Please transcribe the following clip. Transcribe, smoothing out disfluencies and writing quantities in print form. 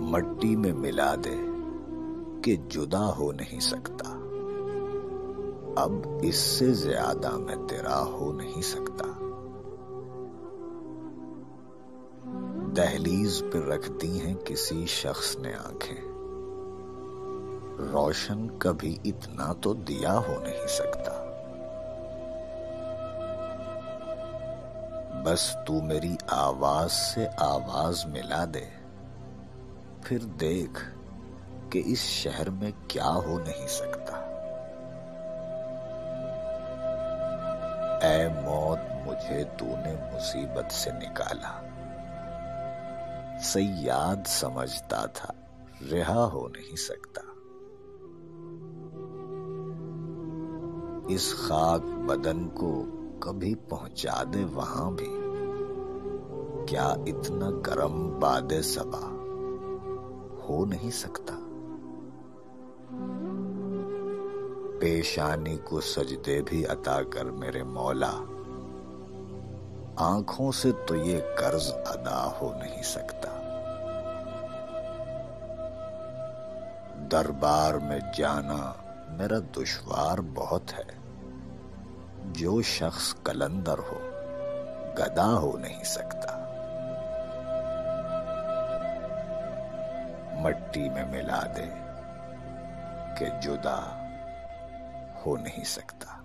मट्टी में मिला दे कि जुदा हो नहीं सकता। अब इससे ज्यादा मैं तेरा हो नहीं सकता। दहलीज पर रख दी हैं किसी शख्स ने आंखें, रोशन कभी इतना तो दिया हो नहीं सकता। बस तू मेरी आवाज से आवाज मिला दे, फिर देख कि इस शहर में क्या हो नहीं सकता। ऐ मौत, मुझे तूने मुसीबत से निकाला। सयाद समझता था रिहा हो नहीं सकता। इस खाक बदन को कभी पहुंचा दे वहां भी, क्या इतना गरम बादे सबा हो नहीं सकता। पेशानी को सजदे भी अता कर मेरे मौला, आंखों से तो ये कर्ज अदा हो नहीं सकता। दरबार में जाना मेरा दुश्वार बहुत है, जो शख्स कलंदर हो गदा हो नहीं सकता। मट्टी में मिला दे कि जुदा हो नहीं सकता।